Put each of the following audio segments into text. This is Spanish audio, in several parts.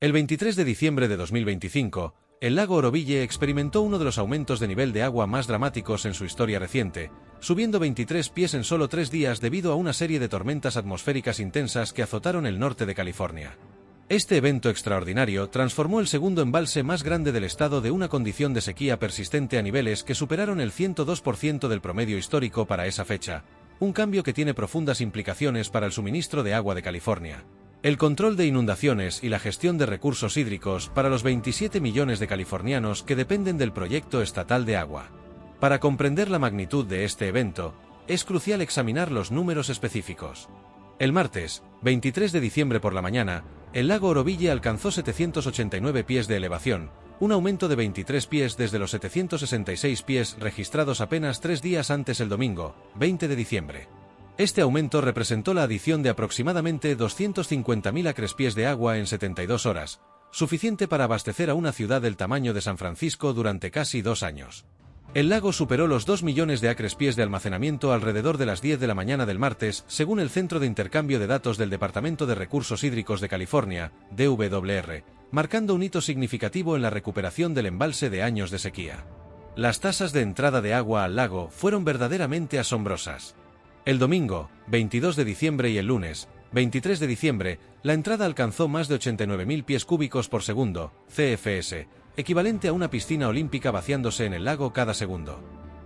El 23 de diciembre de 2025, el lago Oroville experimentó uno de los aumentos de nivel de agua más dramáticos en su historia reciente, subiendo 23 pies en solo 3 días debido a una serie de tormentas atmosféricas intensas que azotaron el norte de California. Este evento extraordinario transformó el segundo embalse más grande del estado de una condición de sequía persistente a niveles que superaron el 102% del promedio histórico para esa fecha, un cambio que tiene profundas implicaciones para el suministro de agua de California, el control de inundaciones y la gestión de recursos hídricos para los 27 millones de californianos que dependen del proyecto estatal de agua. Para comprender la magnitud de este evento, es crucial examinar los números específicos. El martes, 23 de diciembre por la mañana, el lago Oroville alcanzó 789 pies de elevación, un aumento de 23 pies desde los 766 pies registrados apenas 3 días antes el domingo, 20 de diciembre. Este aumento representó la adición de aproximadamente 250.000 acrepies de agua en 72 horas, suficiente para abastecer a una ciudad del tamaño de San Francisco durante casi 2 años. El lago superó los 2 millones de acrepies de almacenamiento alrededor de las 10 de la mañana del martes, según el Centro de Intercambio de Datos del Departamento de Recursos Hídricos de California, DWR, marcando un hito significativo en la recuperación del embalse de años de sequía. Las tasas de entrada de agua al lago fueron verdaderamente asombrosas. El domingo, 22 de diciembre y el lunes, 23 de diciembre, la entrada alcanzó más de 89.000 pies cúbicos por segundo, CFS, equivalente a una piscina olímpica vaciándose en el lago cada segundo.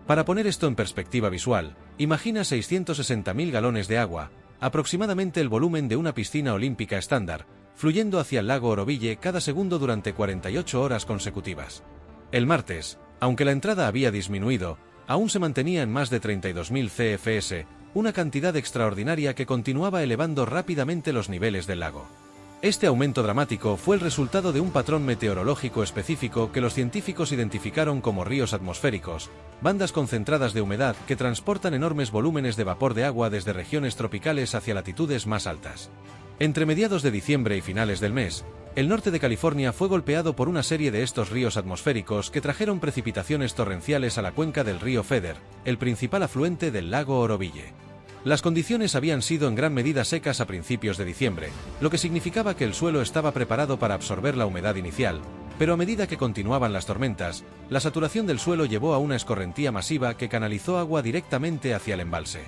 Para poner esto en perspectiva visual, imagina 660.000 galones de agua, aproximadamente el volumen de una piscina olímpica estándar, fluyendo hacia el lago Oroville cada segundo durante 48 horas consecutivas. El martes, aunque la entrada había disminuido, aún se mantenía en más de 32.000 CFS, una cantidad extraordinaria que continuaba elevando rápidamente los niveles del lago. Este aumento dramático fue el resultado de un patrón meteorológico específico que los científicos identificaron como ríos atmosféricos, bandas concentradas de humedad que transportan enormes volúmenes de vapor de agua desde regiones tropicales hacia latitudes más altas. Entre mediados de diciembre y finales del mes, el norte de California fue golpeado por una serie de estos ríos atmosféricos que trajeron precipitaciones torrenciales a la cuenca del río Feather, el principal afluente del lago Oroville. Las condiciones habían sido en gran medida secas a principios de diciembre, lo que significaba que el suelo estaba preparado para absorber la humedad inicial, pero a medida que continuaban las tormentas, la saturación del suelo llevó a una escorrentía masiva que canalizó agua directamente hacia el embalse.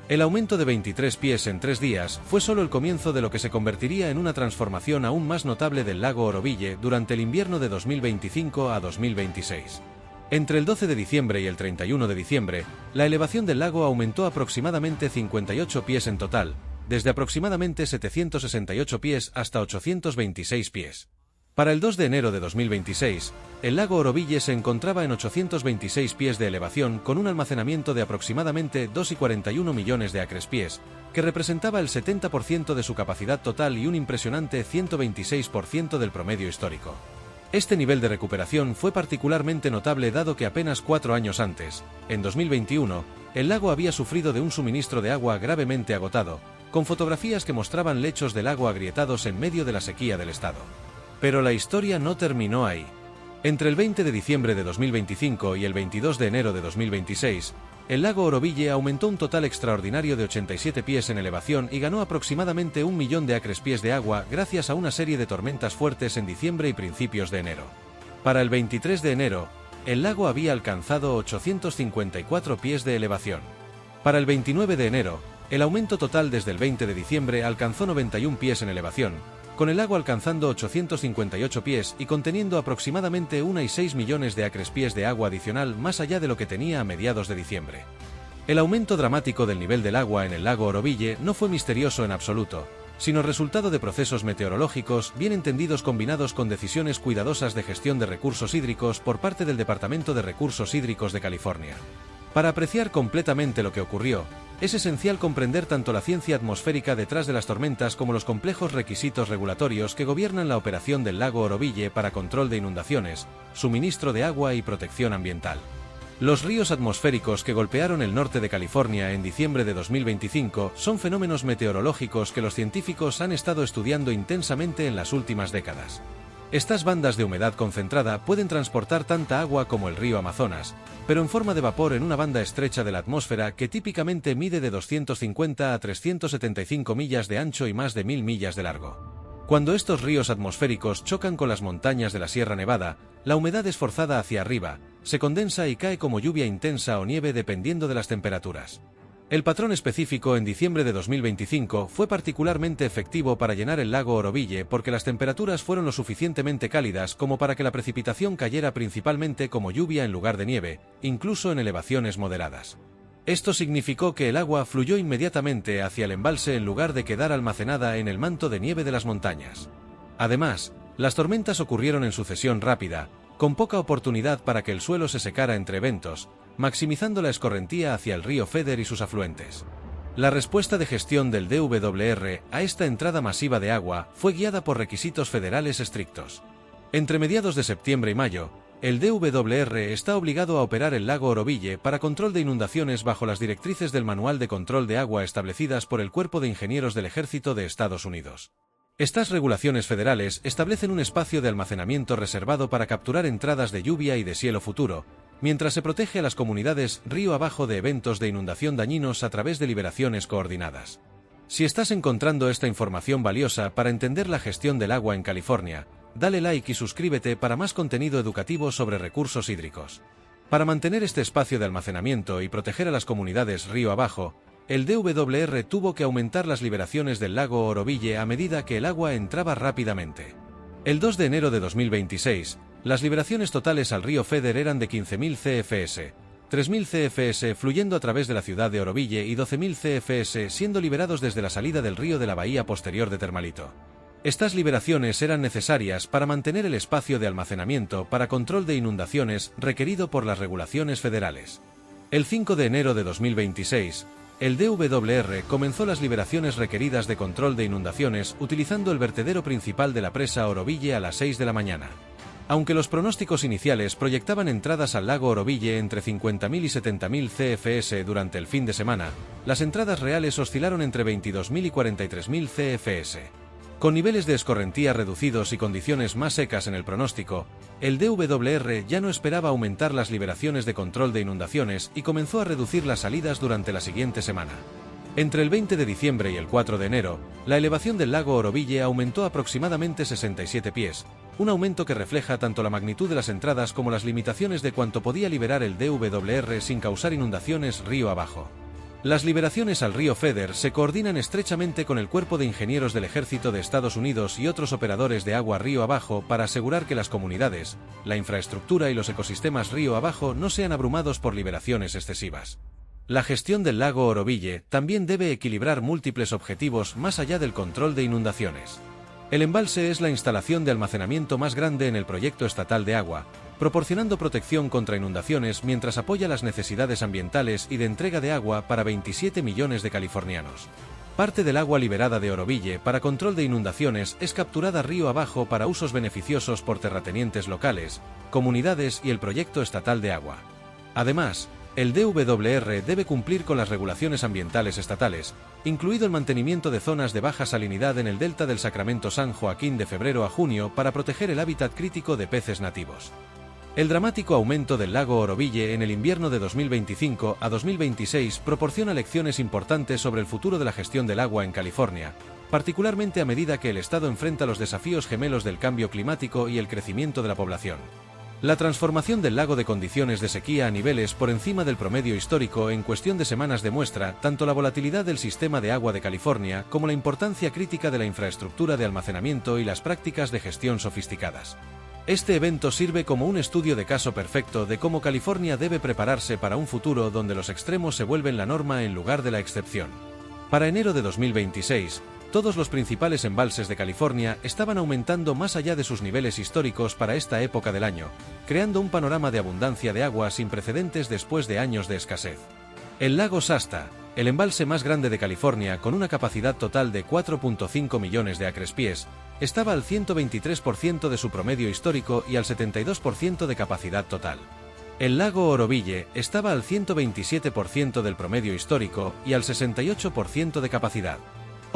El aumento de 23 pies en 3 días fue solo el comienzo de lo que se convertiría en una transformación aún más notable del lago Oroville durante el invierno de 2025 a 2026. Entre el 12 de diciembre y el 31 de diciembre, la elevación del lago aumentó aproximadamente 58 pies en total, desde aproximadamente 768 pies hasta 826 pies. Para el 2 de enero de 2026, el lago Oroville se encontraba en 826 pies de elevación con un almacenamiento de aproximadamente 2,41 millones de acrepies, que representaba el 70% de su capacidad total y un impresionante 126% del promedio histórico. Este nivel de recuperación fue particularmente notable dado que apenas 4 años antes, en 2021, el lago había sufrido de un suministro de agua gravemente agotado, con fotografías que mostraban lechos del lago agrietados en medio de la sequía del estado. Pero la historia no terminó ahí. Entre el 20 de diciembre de 2025 y el 22 de enero de 2026, el lago Oroville aumentó un total extraordinario de 87 pies en elevación y ganó aproximadamente 1 millón de acrepies de agua gracias a una serie de tormentas fuertes en diciembre y principios de enero. Para el 23 de enero, el lago había alcanzado 854 pies de elevación. Para el 29 de enero, el aumento total desde el 20 de diciembre alcanzó 91 pies en elevación, con el lago alcanzando 858 pies y conteniendo aproximadamente 1,6 millones de acrepies de agua adicional más allá de lo que tenía a mediados de diciembre. El aumento dramático del nivel del agua en el lago Oroville no fue misterioso en absoluto, sino resultado de procesos meteorológicos bien entendidos combinados con decisiones cuidadosas de gestión de recursos hídricos por parte del Departamento de Recursos Hídricos de California. Para apreciar completamente lo que ocurrió, es esencial comprender tanto la ciencia atmosférica detrás de las tormentas como los complejos requisitos regulatorios que gobiernan la operación del lago Oroville para control de inundaciones, suministro de agua y protección ambiental. Los ríos atmosféricos que golpearon el norte de California en diciembre de 2025 son fenómenos meteorológicos que los científicos han estado estudiando intensamente en las últimas décadas. Estas bandas de humedad concentrada pueden transportar tanta agua como el río Amazonas, pero en forma de vapor en una banda estrecha de la atmósfera que típicamente mide de 250 a 375 millas de ancho y más de 1000 millas de largo. Cuando estos ríos atmosféricos chocan con las montañas de la Sierra Nevada, la humedad es forzada hacia arriba, se condensa y cae como lluvia intensa o nieve dependiendo de las temperaturas. El patrón específico en diciembre de 2025 fue particularmente efectivo para llenar el lago Oroville porque las temperaturas fueron lo suficientemente cálidas como para que la precipitación cayera principalmente como lluvia en lugar de nieve, incluso en elevaciones moderadas. Esto significó que el agua fluyó inmediatamente hacia el embalse en lugar de quedar almacenada en el manto de nieve de las montañas. Además, las tormentas ocurrieron en sucesión rápida, con poca oportunidad para que el suelo se secara entre eventos, maximizando la escorrentía hacia el río Feather y sus afluentes. La respuesta de gestión del DWR a esta entrada masiva de agua fue guiada por requisitos federales estrictos. Entre mediados de septiembre y mayo, el DWR está obligado a operar el lago Oroville para control de inundaciones bajo las directrices del Manual de Control de Agua establecidas por el Cuerpo de Ingenieros del Ejército de Estados Unidos. Estas regulaciones federales establecen un espacio de almacenamiento reservado para capturar entradas de lluvia y de cielo futuro, mientras se protege a las comunidades río abajo de eventos de inundación dañinos a través de liberaciones coordinadas. Si estás encontrando esta información valiosa para entender la gestión del agua en California, dale like y suscríbete para más contenido educativo sobre recursos hídricos. Para mantener este espacio de almacenamiento y proteger a las comunidades río abajo, el DWR tuvo que aumentar las liberaciones del lago Oroville a medida que el agua entraba rápidamente. El 2 de enero de 2026, las liberaciones totales al río Feather eran de 15.000 CFS, 3.000 CFS fluyendo a través de la ciudad de Oroville y 12.000 CFS siendo liberados desde la salida del río de la bahía posterior de Termalito. Estas liberaciones eran necesarias para mantener el espacio de almacenamiento para control de inundaciones requerido por las regulaciones federales. El 5 de enero de 2026, el DWR comenzó las liberaciones requeridas de control de inundaciones utilizando el vertedero principal de la presa Oroville a las 6 de la mañana. Aunque los pronósticos iniciales proyectaban entradas al lago Oroville entre 50.000 y 70.000 CFS durante el fin de semana, las entradas reales oscilaron entre 22.000 y 43.000 CFS. Con niveles de escorrentía reducidos y condiciones más secas en el pronóstico, el DWR ya no esperaba aumentar las liberaciones de control de inundaciones y comenzó a reducir las salidas durante la siguiente semana. Entre el 20 de diciembre y el 4 de enero, la elevación del lago Oroville aumentó aproximadamente 67 pies, un aumento que refleja tanto la magnitud de las entradas como las limitaciones de cuánto podía liberar el DWR sin causar inundaciones río abajo. Las liberaciones al río Feather se coordinan estrechamente con el Cuerpo de Ingenieros del Ejército de Estados Unidos y otros operadores de agua río abajo para asegurar que las comunidades, la infraestructura y los ecosistemas río abajo no sean abrumados por liberaciones excesivas. La gestión del lago Oroville también debe equilibrar múltiples objetivos más allá del control de inundaciones. El embalse es la instalación de almacenamiento más grande en el proyecto estatal de agua, proporcionando protección contra inundaciones mientras apoya las necesidades ambientales y de entrega de agua para 27 millones de californianos. Parte del agua liberada de Oroville para control de inundaciones es capturada río abajo para usos beneficiosos por terratenientes locales, comunidades y el proyecto estatal de agua. Además, el DWR debe cumplir con las regulaciones ambientales estatales, incluido el mantenimiento de zonas de baja salinidad en el delta del Sacramento San Joaquín de febrero a junio para proteger el hábitat crítico de peces nativos. El dramático aumento del lago Oroville en el invierno de 2025 a 2026 proporciona lecciones importantes sobre el futuro de la gestión del agua en California, particularmente a medida que el estado enfrenta los desafíos gemelos del cambio climático y el crecimiento de la población. La transformación del lago de condiciones de sequía a niveles por encima del promedio histórico en cuestión de semanas demuestra tanto la volatilidad del sistema de agua de California como la importancia crítica de la infraestructura de almacenamiento y las prácticas de gestión sofisticadas. Este evento sirve como un estudio de caso perfecto de cómo California debe prepararse para un futuro donde los extremos se vuelven la norma en lugar de la excepción. Para enero de 2026, todos los principales embalses de California estaban aumentando más allá de sus niveles históricos para esta época del año, creando un panorama de abundancia de agua sin precedentes después de años de escasez. El lago Shasta, el embalse más grande de California con una capacidad total de 4.5 millones de acrespiés, estaba al 123% de su promedio histórico y al 72% de capacidad total. El lago Oroville estaba al 127% del promedio histórico y al 68% de capacidad.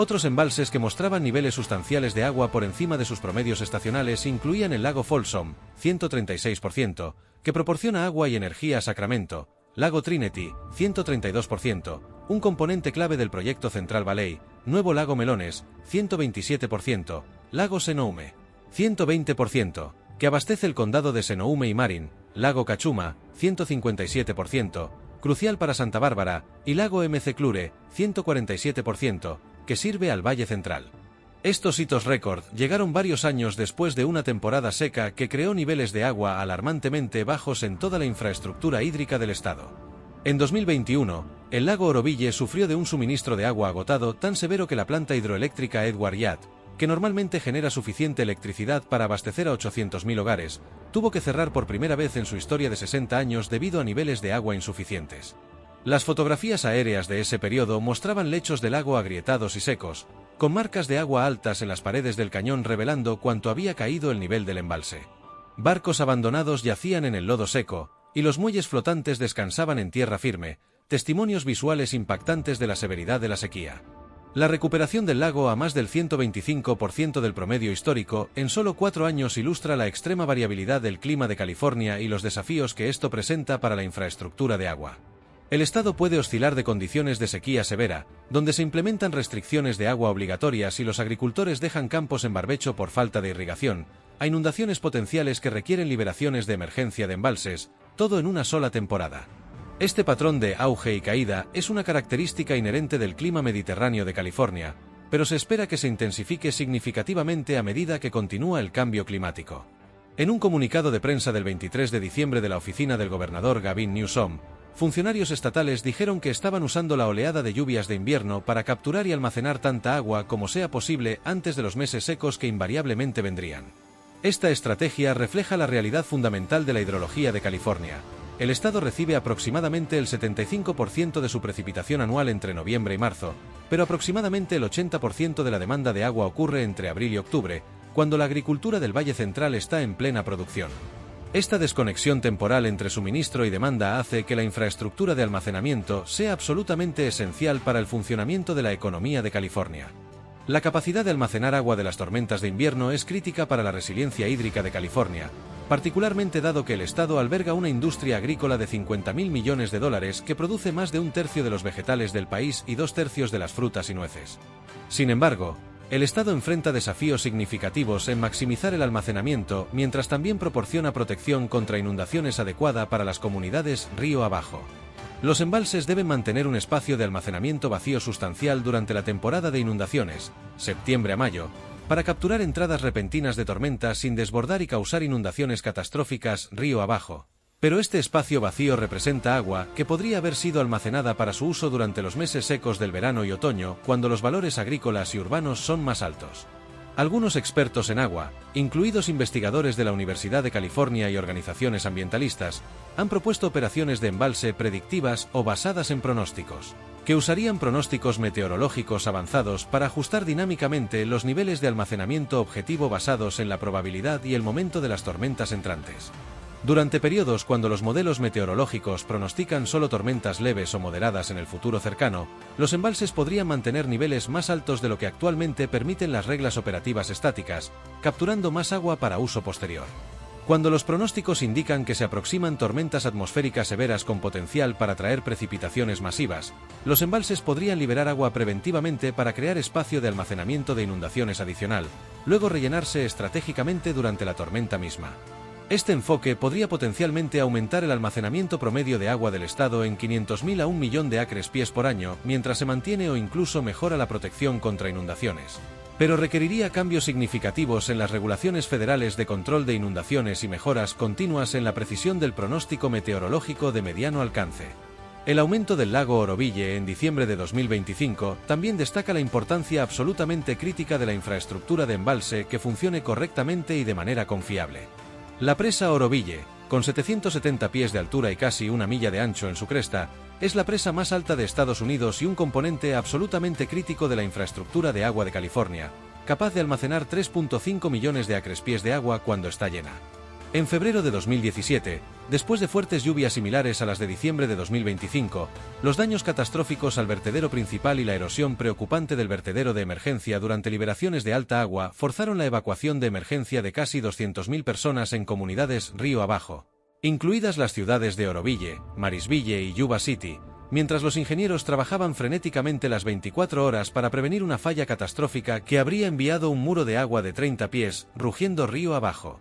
Otros embalses que mostraban niveles sustanciales de agua por encima de sus promedios estacionales incluían el lago Folsom, 136%, que proporciona agua y energía a Sacramento, lago Trinity, 132%, un componente clave del proyecto Central Valley, Nuevo Lago Melones, 127%, lago Senoume, 120%, que abastece el condado de Senoume y Marin, lago Cachuma, 157%, crucial para Santa Bárbara, y lago McClure, 147%, que sirve al Valle Central. Estos hitos récord llegaron varios años después de una temporada seca que creó niveles de agua alarmantemente bajos en toda la infraestructura hídrica del estado. En 2021, el lago Oroville sufrió de un suministro de agua agotado tan severo que la planta hidroeléctrica Edward Yacht, que normalmente genera suficiente electricidad para abastecer a 800.000 hogares, tuvo que cerrar por primera vez en su historia de 60 años debido a niveles de agua insuficientes. Las fotografías aéreas de ese periodo mostraban lechos de lago agrietados y secos, con marcas de agua altas en las paredes del cañón revelando cuánto había caído el nivel del embalse. Barcos abandonados yacían en el lodo seco, y los muelles flotantes descansaban en tierra firme, testimonios visuales impactantes de la severidad de la sequía. La recuperación del lago a más del 125% del promedio histórico en solo 4 años ilustra la extrema variabilidad del clima de California y los desafíos que esto presenta para la infraestructura de agua. El estado puede oscilar de condiciones de sequía severa, donde se implementan restricciones de agua obligatorias y los agricultores dejan campos en barbecho por falta de irrigación, a inundaciones potenciales que requieren liberaciones de emergencia de embalses, todo en una sola temporada. Este patrón de auge y caída es una característica inherente del clima mediterráneo de California, pero se espera que se intensifique significativamente a medida que continúa el cambio climático. En un comunicado de prensa del 23 de diciembre de la oficina del gobernador Gavin Newsom, funcionarios estatales dijeron que estaban usando la oleada de lluvias de invierno para capturar y almacenar tanta agua como sea posible antes de los meses secos que invariablemente vendrían. Esta estrategia refleja la realidad fundamental de la hidrología de California. El estado recibe aproximadamente el 75% de su precipitación anual entre noviembre y marzo, pero aproximadamente el 80% de la demanda de agua ocurre entre abril y octubre, cuando la agricultura del Valle Central está en plena producción. Esta desconexión temporal entre suministro y demanda hace que la infraestructura de almacenamiento sea absolutamente esencial para el funcionamiento de la economía de California. La capacidad de almacenar agua de las tormentas de invierno es crítica para la resiliencia hídrica de California, particularmente dado que el estado alberga una industria agrícola de $50.000 millones que produce más de un tercio de los vegetales del país y 2/3 de las frutas y nueces. Sin embargo, el estado enfrenta desafíos significativos en maximizar el almacenamiento mientras también proporciona protección contra inundaciones adecuada para las comunidades río abajo. Los embalses deben mantener un espacio de almacenamiento vacío sustancial durante la temporada de inundaciones, septiembre a mayo, para capturar entradas repentinas de tormentas sin desbordar y causar inundaciones catastróficas río abajo. Pero este espacio vacío representa agua que podría haber sido almacenada para su uso durante los meses secos del verano y otoño, cuando los valores agrícolas y urbanos son más altos. Algunos expertos en agua, incluidos investigadores de la Universidad de California y organizaciones ambientalistas, han propuesto operaciones de embalse predictivas o basadas en pronósticos, que usarían pronósticos meteorológicos avanzados para ajustar dinámicamente los niveles de almacenamiento objetivo basados en la probabilidad y el momento de las tormentas entrantes. Durante periodos cuando los modelos meteorológicos pronostican solo tormentas leves o moderadas en el futuro cercano, los embalses podrían mantener niveles más altos de lo que actualmente permiten las reglas operativas estáticas, capturando más agua para uso posterior. Cuando los pronósticos indican que se aproximan tormentas atmosféricas severas con potencial para traer precipitaciones masivas, los embalses podrían liberar agua preventivamente para crear espacio de almacenamiento de inundaciones adicional, luego rellenarse estratégicamente durante la tormenta misma. Este enfoque podría potencialmente aumentar el almacenamiento promedio de agua del estado en 500.000 a 1 millón de acres-pies por año, mientras se mantiene o incluso mejora la protección contra inundaciones. Pero requeriría cambios significativos en las regulaciones federales de control de inundaciones y mejoras continuas en la precisión del pronóstico meteorológico de mediano alcance. El aumento del lago Oroville en diciembre de 2025 también destaca la importancia absolutamente crítica de la infraestructura de embalse que funcione correctamente y de manera confiable. La presa Oroville, con 770 pies de altura y casi 1 milla de ancho en su cresta, es la presa más alta de Estados Unidos y un componente absolutamente crítico de la infraestructura de agua de California, capaz de almacenar 3.5 millones de acres-pies de agua cuando está llena. En febrero de 2017, después de fuertes lluvias similares a las de diciembre de 2025, los daños catastróficos al vertedero principal y la erosión preocupante del vertedero de emergencia durante liberaciones de alta agua forzaron la evacuación de emergencia de casi 200.000 personas en comunidades río abajo, incluidas las ciudades de Oroville, Marysville y Yuba City, mientras los ingenieros trabajaban frenéticamente las 24 horas para prevenir una falla catastrófica que habría enviado un muro de agua de 30 pies, rugiendo río abajo.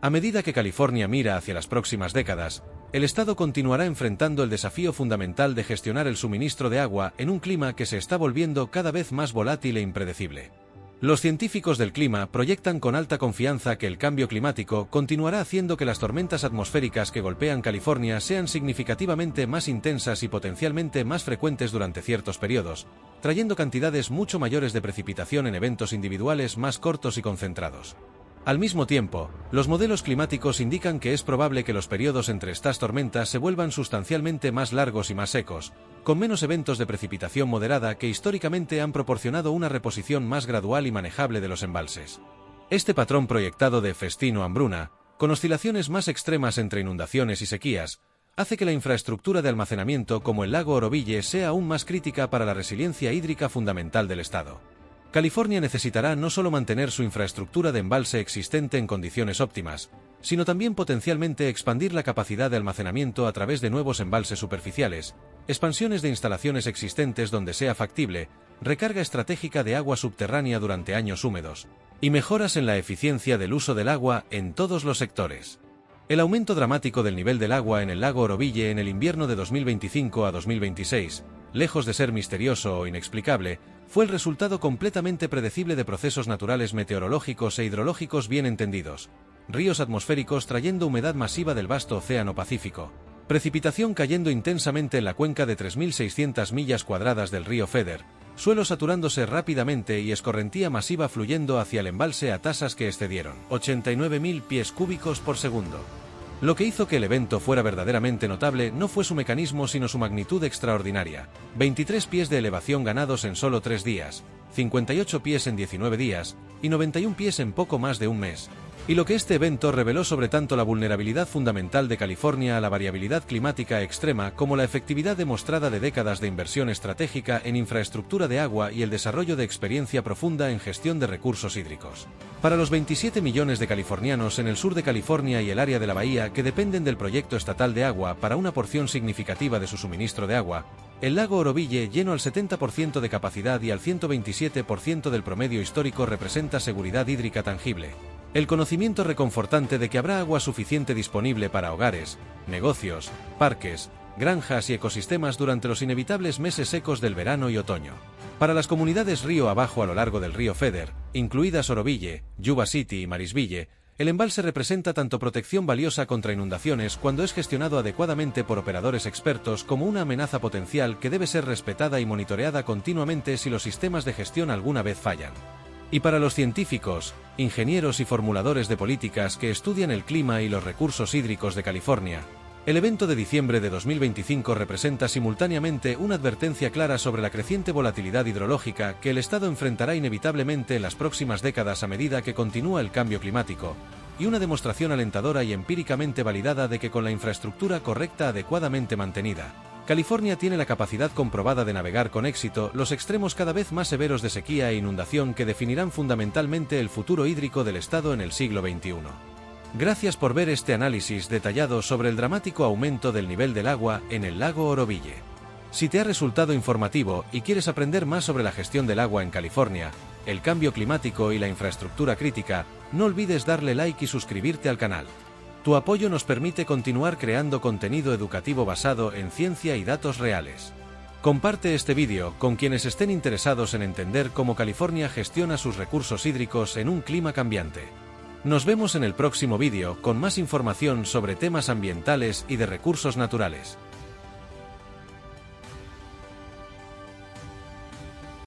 A medida que California mira hacia las próximas décadas, el estado continuará enfrentando el desafío fundamental de gestionar el suministro de agua en un clima que se está volviendo cada vez más volátil e impredecible. Los científicos del clima proyectan con alta confianza que el cambio climático continuará haciendo que las tormentas atmosféricas que golpean California sean significativamente más intensas y potencialmente más frecuentes durante ciertos periodos, trayendo cantidades mucho mayores de precipitación en eventos individuales más cortos y concentrados. Al mismo tiempo, los modelos climáticos indican que es probable que los periodos entre estas tormentas se vuelvan sustancialmente más largos y más secos, con menos eventos de precipitación moderada que históricamente han proporcionado una reposición más gradual y manejable de los embalses. Este patrón proyectado de festín o hambruna, con oscilaciones más extremas entre inundaciones y sequías, hace que la infraestructura de almacenamiento como el lago Oroville sea aún más crítica para la resiliencia hídrica fundamental del estado. California necesitará no solo mantener su infraestructura de embalse existente en condiciones óptimas, sino también potencialmente expandir la capacidad de almacenamiento a través de nuevos embalses superficiales, expansiones de instalaciones existentes donde sea factible, recarga estratégica de agua subterránea durante años húmedos, y mejoras en la eficiencia del uso del agua en todos los sectores. El aumento dramático del nivel del agua en el lago Oroville en el invierno de 2025 a 2026, lejos de ser misterioso o inexplicable, fue el resultado completamente predecible de procesos naturales meteorológicos e hidrológicos bien entendidos, ríos atmosféricos trayendo humedad masiva del vasto océano Pacífico, precipitación cayendo intensamente en la cuenca de 3.600 millas cuadradas del río Feather, suelo saturándose rápidamente y escorrentía masiva fluyendo hacia el embalse a tasas que excedieron 89.000 pies cúbicos por segundo. Lo que hizo que el evento fuera verdaderamente notable no fue su mecanismo sino su magnitud extraordinaria, 23 pies de elevación ganados en solo 3 días, 58 pies en 19 días, y 91 pies en poco más de un mes. Y lo que este evento reveló sobre tanto la vulnerabilidad fundamental de California a la variabilidad climática extrema como la efectividad demostrada de décadas de inversión estratégica en infraestructura de agua y el desarrollo de experiencia profunda en gestión de recursos hídricos. Para los 27 millones de californianos en el sur de California y el área de la bahía que dependen del proyecto estatal de agua para una porción significativa de su suministro de agua, el lago Oroville, lleno al 70% de capacidad y al 127% del promedio histórico, representa seguridad hídrica tangible. El conocimiento reconfortante de que habrá agua suficiente disponible para hogares, negocios, parques, granjas y ecosistemas durante los inevitables meses secos del verano y otoño. Para las comunidades río abajo a lo largo del río Feather, incluidas Oroville, Yuba City y Marysville, el embalse representa tanto protección valiosa contra inundaciones cuando es gestionado adecuadamente por operadores expertos como una amenaza potencial que debe ser respetada y monitoreada continuamente si los sistemas de gestión alguna vez fallan. Y para los científicos, ingenieros y formuladores de políticas que estudian el clima y los recursos hídricos de California, el evento de diciembre de 2025 representa simultáneamente una advertencia clara sobre la creciente volatilidad hidrológica que el Estado enfrentará inevitablemente en las próximas décadas a medida que continúa el cambio climático, y una demostración alentadora y empíricamente validada de que con la infraestructura correcta adecuadamente mantenida, California tiene la capacidad comprobada de navegar con éxito los extremos cada vez más severos de sequía e inundación que definirán fundamentalmente el futuro hídrico del Estado en el siglo XXI. Gracias por ver este análisis detallado sobre el dramático aumento del nivel del agua en el lago Oroville. Si te ha resultado informativo y quieres aprender más sobre la gestión del agua en California, el cambio climático y la infraestructura crítica, no olvides darle like y suscribirte al canal. Tu apoyo nos permite continuar creando contenido educativo basado en ciencia y datos reales. Comparte este vídeo con quienes estén interesados en entender cómo California gestiona sus recursos hídricos en un clima cambiante. Nos vemos en el próximo vídeo con más información sobre temas ambientales y de recursos naturales.